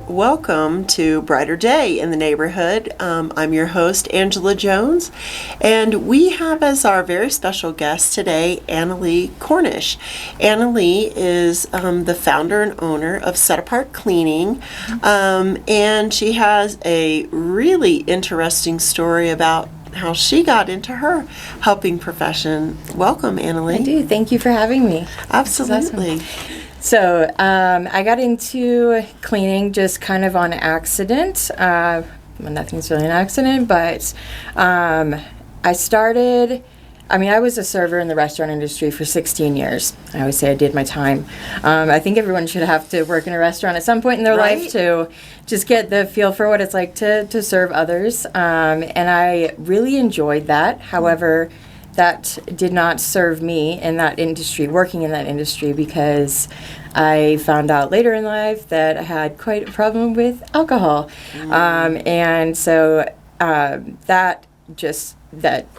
welcome to Brighter Day in the Neighborhood. I'm your host, Angela Jones, and we have as our very special guest today, Annelie Cornish. Annelie is the founder and owner of Set Apart Cleaning, and she has a really interesting story about how she got into her helping profession. Welcome, Annelie. I do. Thank you for having me. Absolutely. So I got into cleaning just kind of on accident. Well, nothing's really an accident, but I was a server in the restaurant industry for 16 years. I always say I did my time. I think everyone should have to work in a restaurant at some point in their life to just get the feel for what it's like to serve others. And I really enjoyed that. However, that did not serve me in that industry, working in that industry, because I found out later in life that I had quite a problem with alcohol. And so that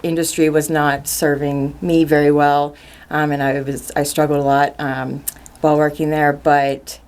industry was not serving me very well. And I struggled a lot while working there, but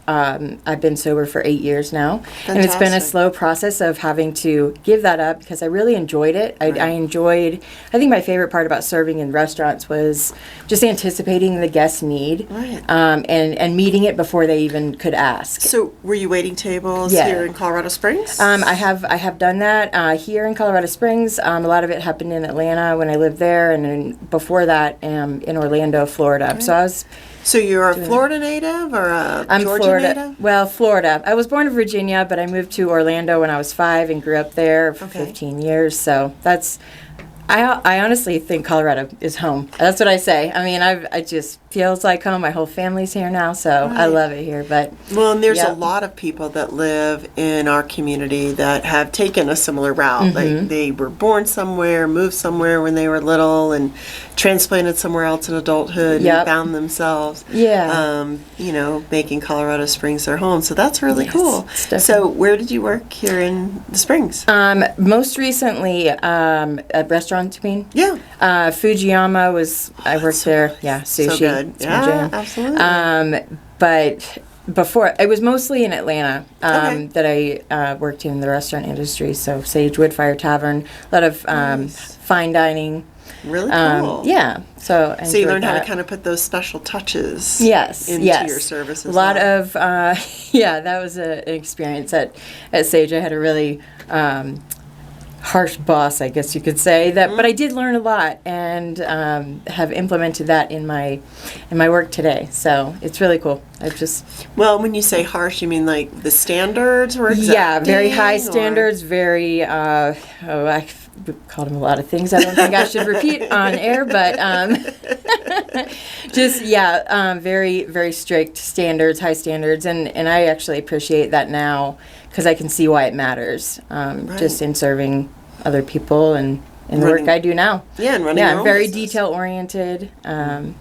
I've been sober for 8 years now. Fantastic. And it's been a slow process of having to give that up because I really enjoyed it. I think my favorite part about serving in restaurants was just anticipating the guest's need, and meeting it before they even could ask. So were you waiting tables here in Colorado Springs? I have done that here in Colorado Springs. A lot of it happened in Atlanta when I lived there, and then before that in Orlando, Florida. Right. So you're a Florida native or a Georgia native? Well, Florida. I was born in Virginia, but I moved to Orlando when I was 5 and grew up there for 15 years. So I honestly think Colorado is home. That's what I say. I mean, it just feels like home. My whole family's here now, so I love it here. And there's a lot of people that live in our community that have taken a similar route. Mm-hmm. They were born somewhere, moved somewhere when they were little, and transplanted somewhere else in adulthood and found themselves, making Colorado Springs their home. So that's really cool. So where did you work here in the Springs? Most recently at restaurants, you mean? Yeah. Fujiyama I worked there. Yeah, sushi. So good. It's my jam. Absolutely. But before, it was mostly in Atlanta that I worked in the restaurant industry. So Sage Wood Fire Tavern, a lot of fine dining. Really cool. Yeah. So you learned how to kind of put those special touches into your services. A lot of, that was an experience at Sage. I had a really harsh boss, I guess you could say, but I did learn a lot and have implemented that in my work today. So it's really cool. Well, when you say harsh, you mean like the standards were exacting? Yeah, very high standards, very, I called him a lot of things I don't think I should repeat on air, but very, very strict standards, high standards, and I actually appreciate that now because I can see why it matters, just in serving other people and in the work I do now. Yeah, and running your own very business. detail-oriented, Yeah.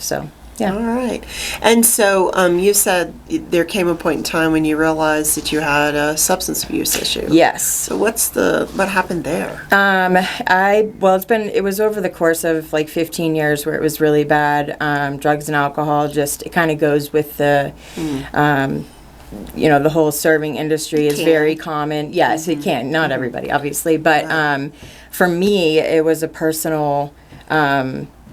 All right. And so you said there came a point in time when you realized that you had a substance abuse issue. Yes. So what happened there? It was over the course of like 15 years where it was really bad. Drugs and alcohol, it kind of goes with the, the whole serving industry is very common. Yes, it can. Not everybody, obviously. But for me, it was a personal,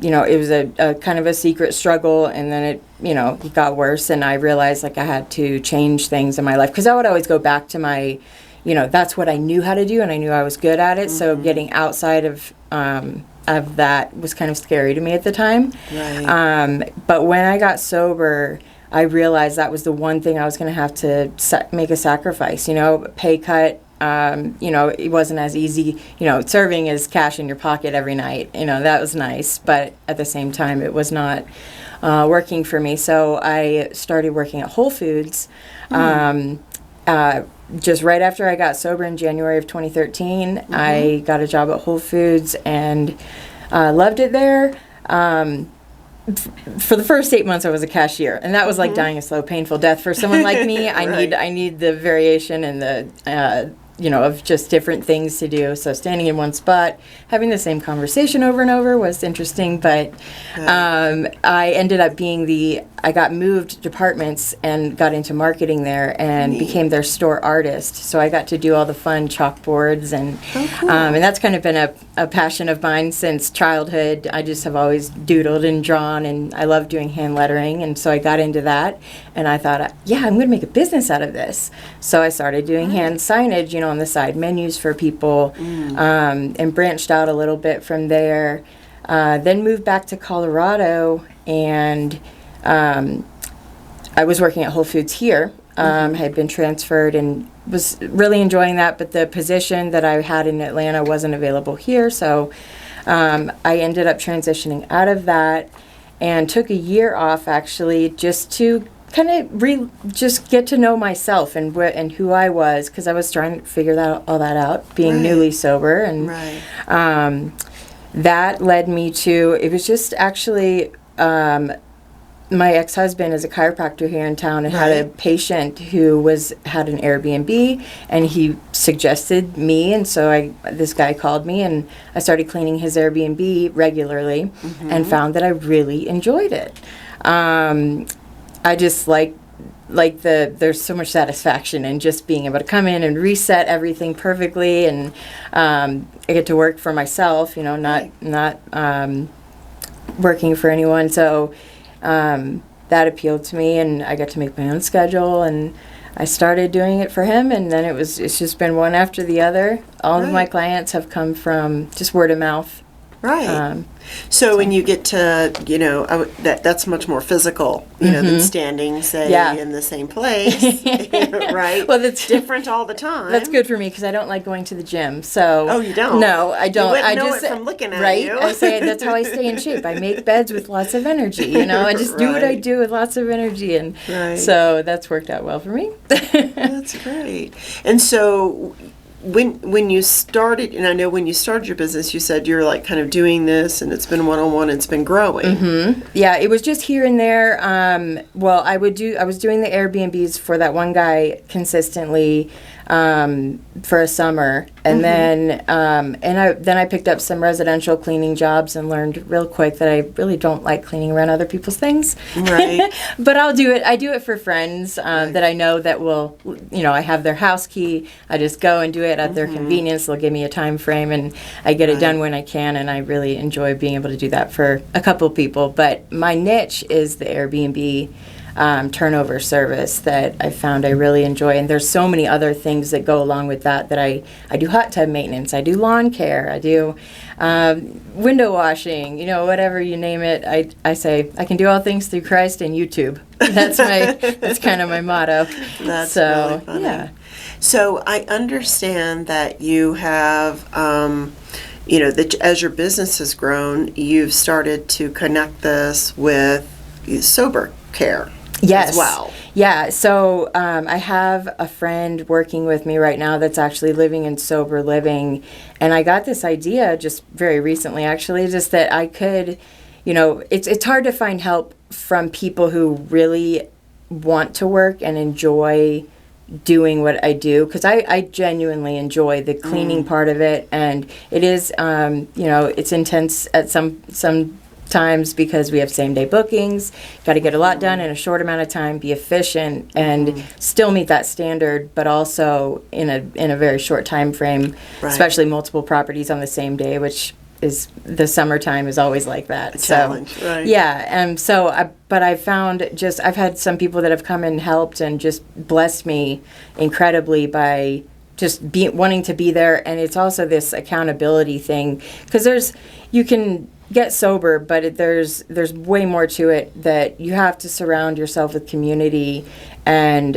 it was a kind of a secret struggle, and then it got worse, and I realized I had to change things in my life because I would always go back to my, that's what I knew how to do, and I knew I was good at it. Mm-hmm. So getting outside of that was kind of scary to me at the time. Right. But when I got sober, I realized that was the one thing I was going to have to make a sacrifice. Pay cut. It wasn't as easy, serving is cash in your pocket every night, that was nice, but at the same time, it was not working for me. So I started working at Whole Foods, just right after I got sober in January of 2013. I got a job at Whole Foods and loved it there. For the first 8 months, I was a cashier, and that was like dying a slow, painful death for someone like me. I need the variation and the of just different things to do. So standing in one spot, having the same conversation over and over was interesting, but I ended up being the I got moved departments and got into marketing there and became their store artist. So I got to do all the fun chalkboards and and that's kind of been a passion of mine since childhood. I just have always doodled and drawn, and I love doing hand lettering, and so I got into that, and I thought, yeah, I'm going to make a business out of this. So I started doing hand signage, on the side menus for people, and branched out a little bit from there. Then moved back to Colorado, and I was working at Whole Foods here. Had been transferred and was really enjoying that, but the position that I had in Atlanta wasn't available here, so I ended up transitioning out of that and took a year off, actually, just to kind of just get to know myself and who I was, because I was trying to figure all that out, being newly sober, and that led me to, it was just actually, my ex-husband is a chiropractor here in town and had a patient who had an Airbnb, and he suggested me, and so this guy called me, and I started cleaning his Airbnb regularly and found that I really enjoyed it. I just there's so much satisfaction in just being able to come in and reset everything perfectly, and I get to work for myself, not working for anyone. So that appealed to me, and I got to make my own schedule, and I started doing it for him, and then it's just been one after the other. All of my clients have come from just word of mouth. Right. So when you get to, that's much more physical, than standing, say, in the same place, right? Well, that's different all the time. That's good for me because I don't like going to the gym. So oh, you don't? No, I don't. You wouldn't know it from looking at you. I say that's how I stay in shape. I make beds with lots of energy. I just do what I do with lots of energy, and so that's worked out well for me. That's great. And so, when you started, and I know when you started your business, you said you're like kind of doing this, and it's been one-on-one, and it's been growing. Yeah, it was just here and there. I was doing the Airbnbs for that one guy consistently for a summer, and then I picked up some residential cleaning jobs and learned real quick that I really don't like cleaning around other people's things. Right. But I'll do it. I do it for friends that I know that will, I have their house key. I just go and do it at their convenience. They'll give me a time frame, and I get it done when I can, and I really enjoy being able to do that for a couple people. But my niche is the Airbnb turnover service that I found I really enjoy, and there's so many other things that go along with that I do hot tub maintenance, I do lawn care, I do window washing, whatever you name it. I say I can do all things through Christ and YouTube. That's kind of my motto. That's really funny. Yeah. So I understand that you have as your business has grown, you've started to connect this with sober care. Yes. As well. Yeah. So I have a friend working with me right now that's actually living in sober living, and I got this idea just very recently, actually, just that I could, it's hard to find help from people who really want to work and enjoy doing what I do, because I genuinely enjoy the cleaning part of it, and it is, it's intense at some times because we have same day bookings. Got to get a lot done in a short amount of time, be efficient, and still meet that standard, but also in a very short time frame, especially multiple properties on the same day, which is the summertime is always like that. A challenge, right? Yeah, and but I found I've had some people that have come and helped and just blessed me incredibly by just wanting to be there, and it's also this accountability thing, because you can get sober, but there's way more to it, that you have to surround yourself with community and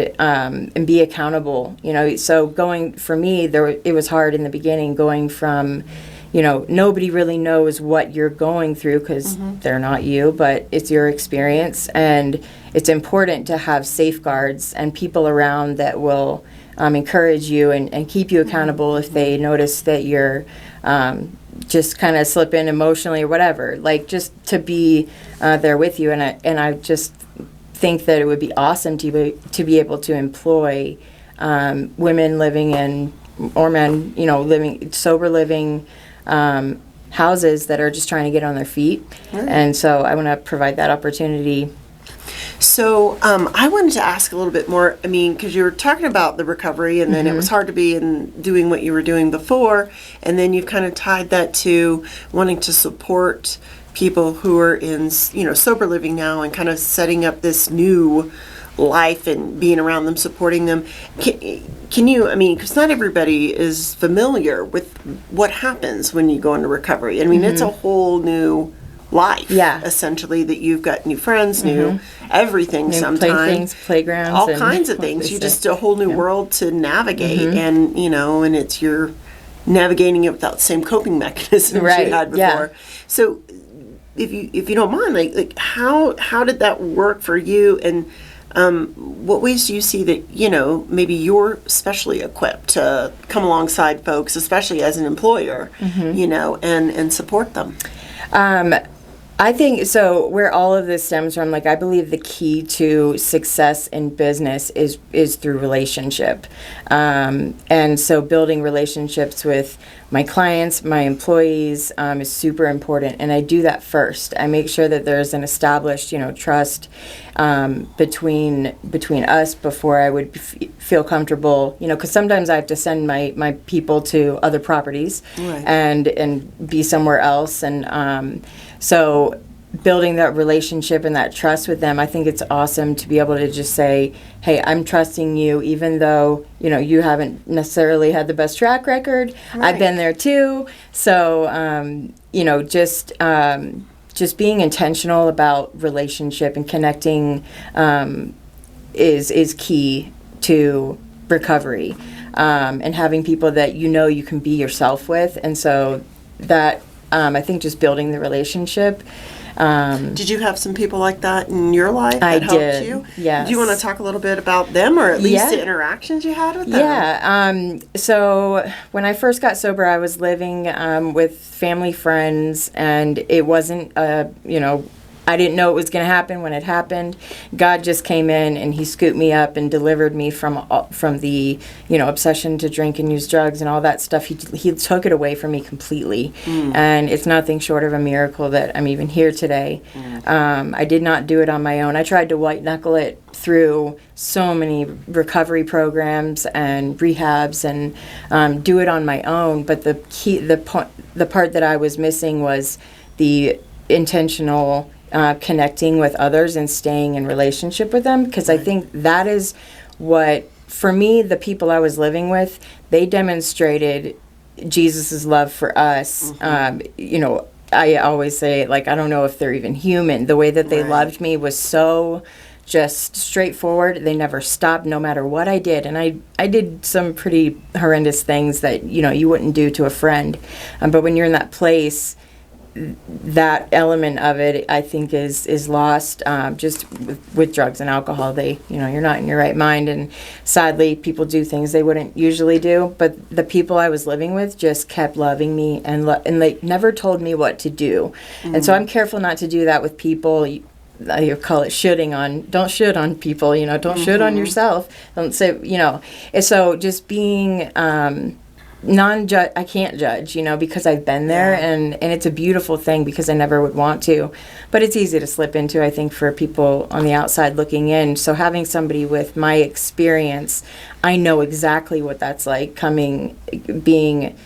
be accountable. So for me, it was hard in the beginning, going from, nobody really knows what you're going through because they're not you, but it's your experience, and it's important to have safeguards and people around that will encourage you and keep you accountable if they notice that you're just kind of slip in emotionally or whatever, like just to be there with you. And I just think that it would be awesome to be able to employ women living in, or men, living sober living houses that are just trying to get on their feet. Right. And so I want to provide that opportunity. So I wanted to ask a little bit more. I mean, because you were talking about the recovery, and then it was hard to be in doing what you were doing before, and then you've kind of tied that to wanting to support people who are in, sober living now, and kind of setting up this new life and being around them, supporting them. Can you, I mean, because not everybody is familiar with what happens when you go into recovery. I mean, it's a whole new life, essentially, that you've got new friends, new everything, new sometimes. Playthings, playgrounds. All kinds of things. You just, a whole new world to navigate, and, and it's you're navigating it without the same coping mechanisms you had before. Yeah. So if you don't mind, like how did that work for you, and what ways do you see that, maybe you're specially equipped to come alongside folks, especially as an employer, and support them? I think, so where all of this stems from, I believe the key to success in business is through relationship. And so building relationships with my clients, my employees, is super important. And I do that first. I make sure that there's an established, trust between us before I would feel comfortable, because sometimes I have to send my people to other properties and be somewhere else. And so building that relationship and that trust with them, I think it's awesome to be able to just say, hey, I'm trusting you, even though, you haven't necessarily had the best track record. I've been there too. So, just being intentional about relationship and connecting is key to recovery, and having people that you can be yourself with. And so that, I think just building the relationship. Did you have some people like that in your life that helped you? Yes. Do you want to talk a little bit about them, or at least the interactions you had with them? Yeah. So when I first got sober, I was living with family friends, and it wasn't, I didn't know it was going to happen when it happened. God just came in and he scooped me up and delivered me from the, obsession to drink and use drugs and all that stuff. He took it away from me completely. And it's nothing short of a miracle that I'm even here today. I did not do it on my own. I tried to white knuckle it through so many recovery programs and rehabs and do it on my own. But the part that I was missing was the intentional connecting with others and staying in relationship with them, because I think that is what, for me, the people I was living with, they demonstrated Jesus's love for us. I always say, I don't know if they're even human. The way that they loved me was so just straightforward. They never stopped, no matter what I did. And I did some pretty horrendous things that, you wouldn't do to a friend. But when you're in that place, that element of it, I think, is lost just with drugs and alcohol. You're not in your right mind, and sadly, people do things they wouldn't usually do. But the people I was living with just kept loving me, and they never told me what to do. And so I'm careful not to do that with people. You call it shooting on. Don't shoot on people. Don't shoot on yourself. Don't say. And so just being. Non-judge, I can't judge, because I've been there, and it's a beautiful thing, because I never would want to, but it's easy to slip into, I think, for people on the outside looking in. So having somebody with my experience, I know exactly what that's like, being,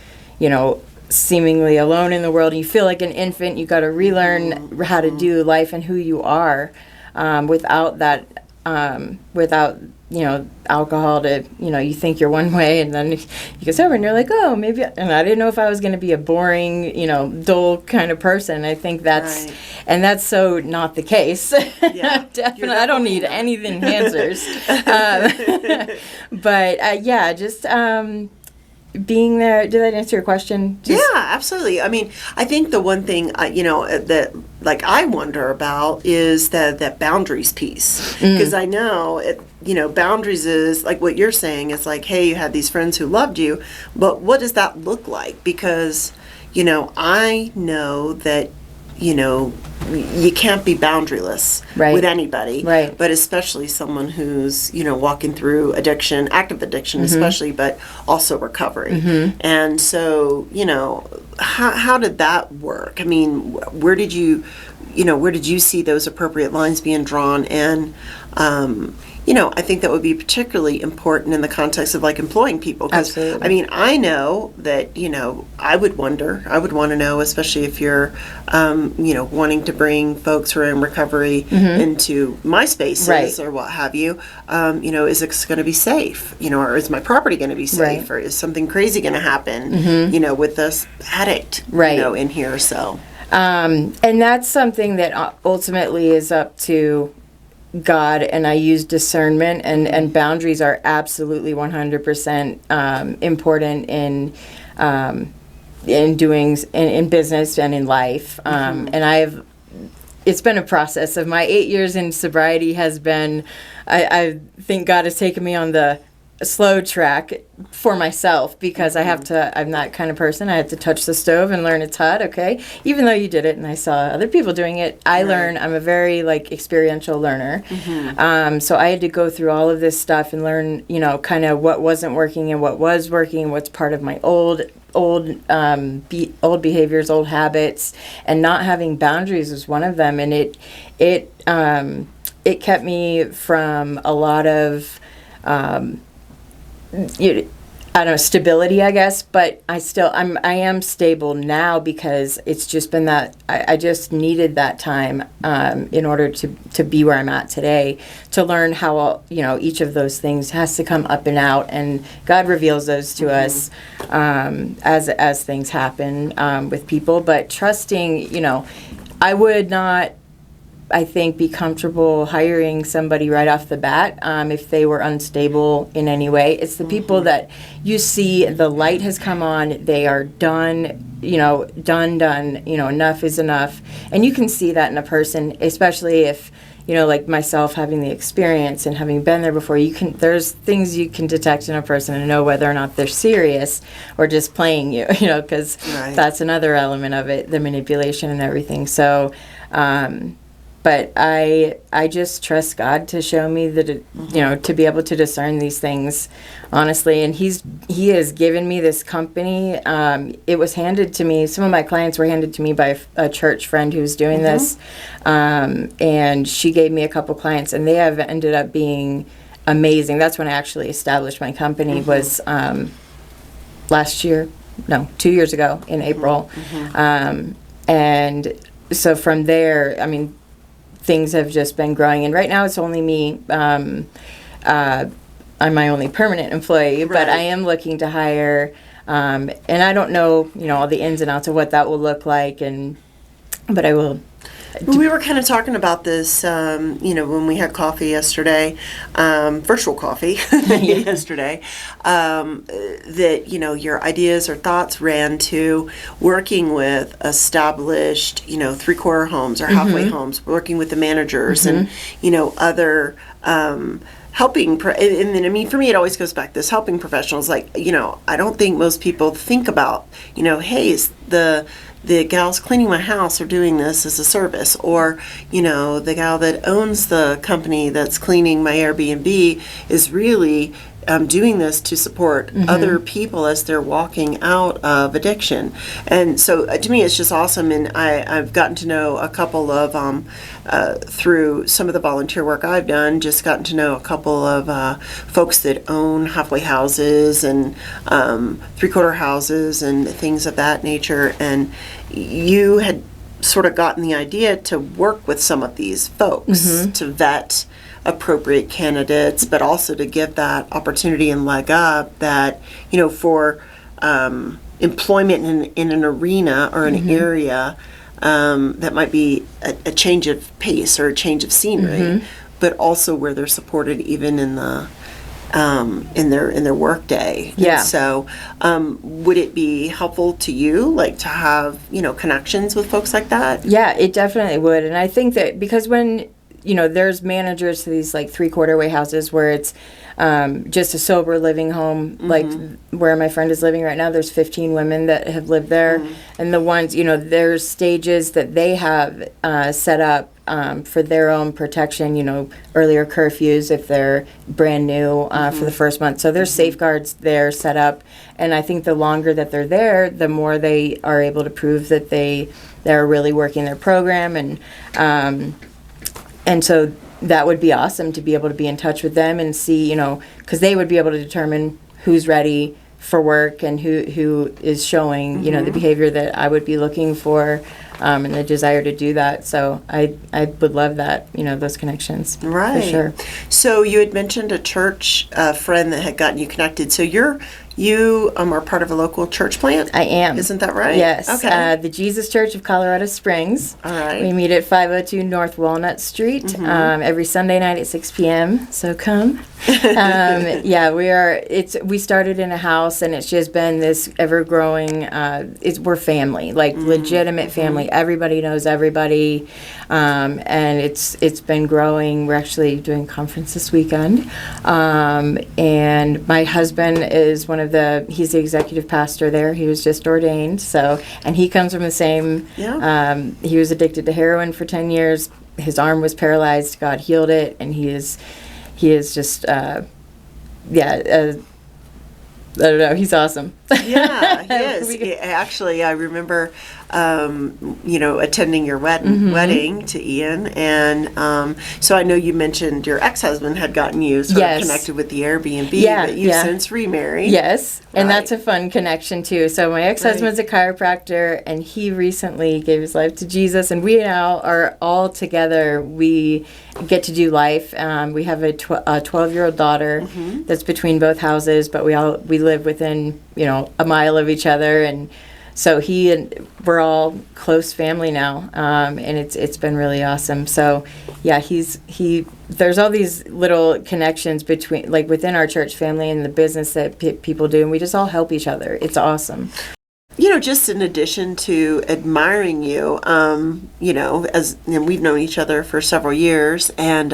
seemingly alone in the world. You feel like an infant. You got to relearn how to do life and who you are, without that, alcohol to, you think you're one way, and then you get sober and you're like, oh, maybe, and I didn't know if I was going to be a boring, dull kind of person. I think that's, and that's so not the case. Yeah, definitely. I don't need any enhancers. But just being there. Did that answer your question? Yeah, absolutely. I mean, I think the one thing, that I wonder about is that boundaries piece. Because I know, boundaries is like what you're saying. It's like, hey, you had these friends who loved you, but what does that look like? Because, I know that, you can't be boundaryless with anybody, but especially someone who's, walking through addiction, active addiction especially, but also recovery. And so, how did that work? I mean, where did you, where did you see those appropriate lines being drawn? And, I think that would be particularly important in the context of like employing people. 'Cause, Absolutely. I mean, I know that, I would want to know, especially if you're, wanting to bring folks who are in recovery into my spaces Right. or what have you, is it going to be safe? Or is my property going to be safe? Right. Or is something crazy going to happen, with this addict, Right. in here? So. And that's something that ultimately is up to God, and I use discernment, and boundaries are absolutely 100% important in doing in business and in life. And it's been a process of my 8 years in sobriety has been, I think God has taken me on the slow track for myself, because I'm that kind of person. I had to touch the stove and learn it's hot, okay? Even though you did it and I saw other people doing it, I'm a very experiential learner. So I had to go through all of this stuff and learn, kind of what wasn't working and what was working, what's part of my old behaviors, old habits, and not having boundaries was one of them. And it kept me from a lot of I don't know, stability, I guess, but I am stable now, because it's just been that I just needed that time in order to be where I'm at today, to learn how each of those things has to come up and out, and God reveals those to us as things happen with people. But trusting, I would not, I think, be comfortable hiring somebody right off the bat if they were unstable in any way. It's the people that you see the light has come on, they are done, done, enough is enough. And you can see that in a person, especially if, like myself, having the experience and having been there before, there's things you can detect in a person and know whether or not they're serious or just playing you, because that's another element of it, the manipulation and everything. So, but I just trust God to show me that, to be able to discern these things, honestly. And He has given me this company. It was handed to me. Some of my clients were handed to me by a church friend who was doing this. And she gave me a couple clients, and they have ended up being amazing. That's when I actually established my company, was 2 years ago in April. And so from there, I mean, things have just been growing, and right now it's only me. I'm my only permanent employee, but I am looking to hire, and I don't know, all the ins and outs of what that will look like, but I will. We were kind of talking about this, when we had coffee yesterday, virtual coffee yesterday, that, your ideas or thoughts ran to working with established, three-quarter homes or halfway homes, working with the managers and, other helping, and then, I mean, for me, it always goes back to this, helping professionals. Like, I don't think most people think about, hey, the gals cleaning my house are doing this as a service, or, the gal that owns the company that's cleaning my Airbnb is really doing this to support other people as they're walking out of addiction. And so to me, it's just awesome. And I've gotten to know a couple of, through some of the volunteer work I've done, just gotten to know a couple of folks that own halfway houses and three-quarter houses and things of that nature. And you had sort of gotten the idea to work with some of these folks to vet appropriate candidates, but also to give that opportunity and leg up that, for employment in an arena or an area that might be a change of pace or a change of scenery, but also where they're supported even in the in their work day. Yeah. And so would it be helpful to you, to have, connections with folks like that? Yeah, it definitely would. And I think that because when there's managers to these like 3-quarter-way houses where it's just a sober living home, like where my friend is living right now. There's 15 women that have lived there, and the ones, there's stages that they have set up for their own protection, earlier curfews if they're brand new for the first month. So there's safeguards there set up, and I think the longer that they're there, the more they are able to prove that they're really working their program, and so that would be awesome to be able to be in touch with them and see, because they would be able to determine who's ready for work and who is showing, the behavior that I would be looking for, and the desire to do that. So I would love that, those connections. Right. For sure. So you had mentioned a church friend that had gotten you connected. So you are part of a local church plant? I am. Isn't that right? Yes. Okay. The Jesus Church of Colorado Springs. All right. We meet at 502 North Walnut Street every Sunday night at 6 p.m. So come. We started in a house, and it's just been this ever-growing, we're family, like legitimate family. Everybody knows everybody, and it's been growing. We're actually doing a conference this weekend, and my husband is he's the executive pastor there. He was just ordained, and he comes from the same, he was addicted to heroin for 10 years. His arm was paralyzed. God healed it, and he is just, I don't know, he's awesome. Yeah, he is. Actually, I remember, attending your wedding to Ian, and so I know you mentioned your ex-husband had gotten you sort of connected with the Airbnb, but you've since remarried. Yes, and that's a fun connection too. So my ex-husband's a chiropractor, and he recently gave his life to Jesus, and we now are all together. We get to do life. We have a 12-year-old daughter that's between both houses, but we live within a mile of each other, and so we're all close family now, and it's been really awesome. So yeah, there's all these little connections between, like, within our church family and the business that people do, and we just all help each other. It's awesome. Just in addition to admiring you, as we've known each other for several years, and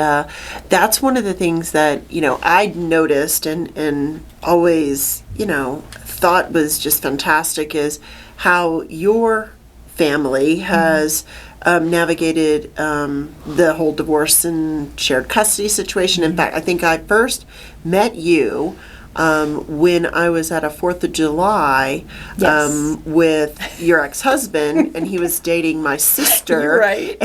that's one of the things that, I noticed and always, thought was just fantastic is how your family has navigated the whole divorce and shared custody situation. In fact, I think I first met you when I was at a 4th of July with your ex-husband, and he was dating my sister, right?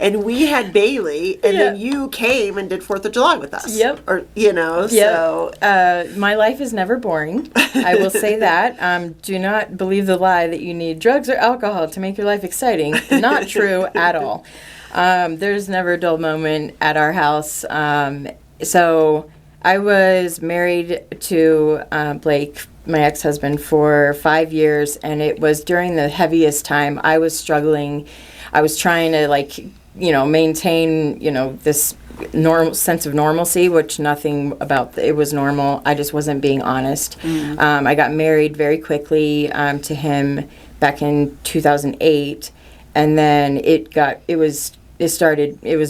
And we had Bailey, and then you came and did 4th of July with us. Yep. Or so my life is never boring. I will say that. Do not believe the lie that you need drugs or alcohol to make your life exciting. Not true at all. There's never a dull moment at our house. So I was married to Blake, my ex-husband, for 5 years, and it was during the heaviest time. I was struggling. I was trying to, maintain, this normal sense of normalcy, which nothing about it was normal. I just wasn't being honest. I got married very quickly to him back in 2008, and then it was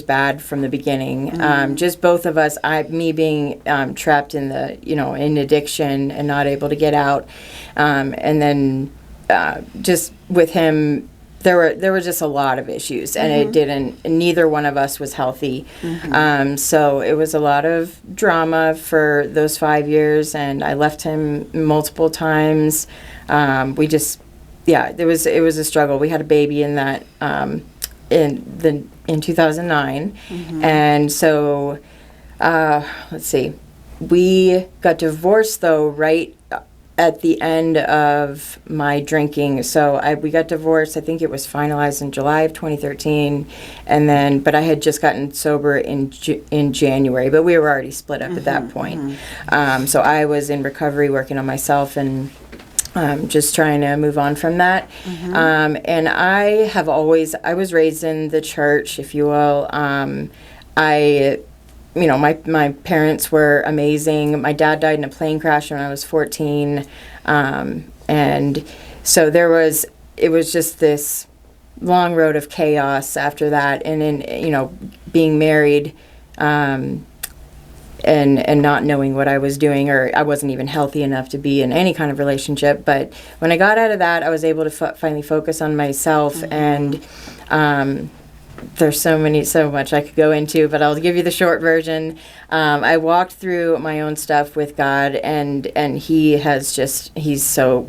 bad from the beginning. Just both of us, me being trapped in in addiction and not able to get out. And then just with him, there were just a lot of issues, and neither one of us was healthy. So it was a lot of drama for those 5 years, and I left him multiple times. It was a struggle. We had a baby in that, in 2009, and so let's see, we got divorced though right at the end of my drinking. So we got divorced. I think it was finalized in July of 2013, but I had just gotten sober in January. But we were already split up at that point. So I was in recovery, working on myself, and just trying to move on from that. And I was raised in the church, if you will. My parents were amazing. My dad died in a plane crash when I was 14. And so it was just this long road of chaos after that, and in, you know, being married, and not knowing what I was doing, or I wasn't even healthy enough to be in any kind of relationship. But when I got out of that, I was able to finally focus on myself, and there's so much I could go into, but I'll give you the short version. I walked through my own stuff with God, and He has just he's so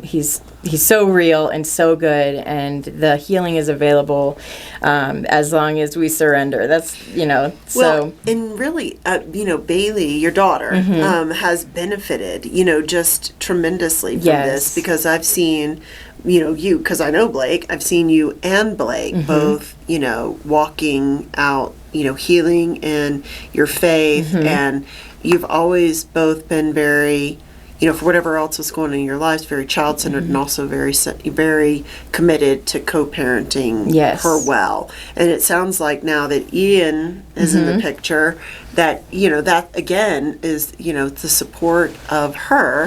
real and so good, and the healing is available as long as we surrender. That's, you know, so. Well, and really, you know, Bailey, your daughter, has benefited, you know, just tremendously from this, because I've seen, you know, because I know Blake, I've seen you and Blake both, you know, walking out, you know, healing in your faith, and you've always both been very, you know, for whatever else was going on in your lives, very child-centered, and also very committed to co-parenting her well. And it sounds like now that Ian is in the picture, that, you know, that again is, you know, the support of her,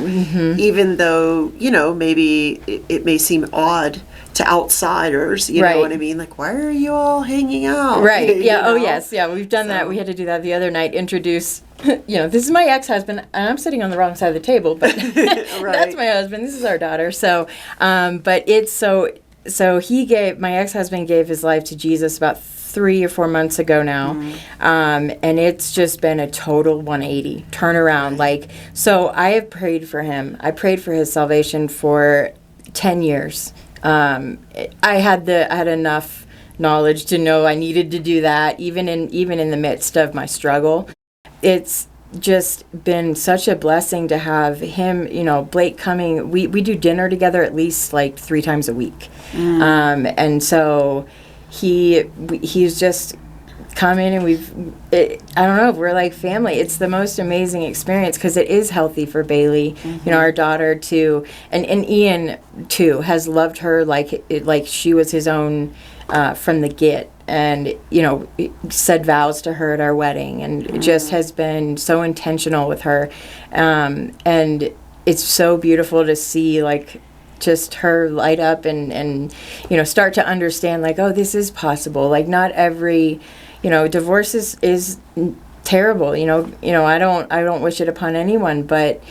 even though, you know, maybe it may seem odd to outsiders, you know what I mean? Like, why are you all hanging out? Right. Yeah. know? Oh, yes. Yeah. We've done that. We had to do that the other night. Introduce, you know, this is my ex-husband, and I'm sitting on the wrong side of the table, but that's my husband. This is our daughter. So, but it's so my ex-husband gave his life to Jesus about 3 or 4 months ago now. And it's just been a total 180 turnaround. Like, so I have prayed for him. I prayed for his salvation for 10 years. I had enough knowledge to know I needed to do that, even in the midst of my struggle. It's just been such a blessing to have him, you know, Blake coming. We do dinner together at least like 3 times a week, and so he's just come in, and I don't know, we're like family. It's the most amazing experience, because it is healthy for Bailey, you know, our daughter too, and Ian too has loved her like she was his own from the get, and, you know, said vows to her at our wedding, and it just has been so intentional with her, and it's so beautiful to see, like, just her light up and you know, start to understand, like, oh, this is possible. Like, not every, you know, divorce is terrible. You know, I don't wish it upon anyone, but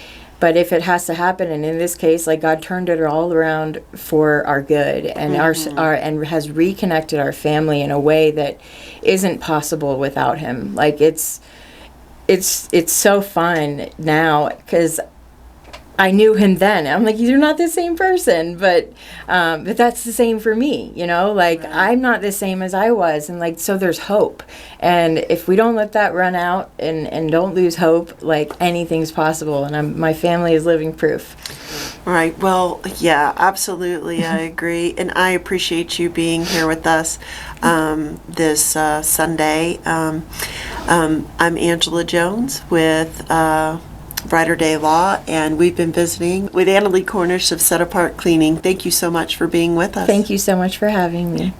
if it has to happen, and in this case, like, God turned it all around for our good, and our and has reconnected our family in a way that isn't possible without him. Like, it's so fun now, because I knew him then. I'm like, you're not the same person, but that's the same for me, you know? Like, I'm not the same as I was, and, like, so there's hope. And if we don't let that run out and don't lose hope, like, anything's possible, and my family is living proof. Right. Well, yeah, absolutely. I agree. And I appreciate you being here with us this Sunday. I'm Angela Jones with Brighter Day Law, and we've been visiting with Annelie Cornish of Set Apart Cleaning. Thank you so much for being with us. Thank you so much for having me.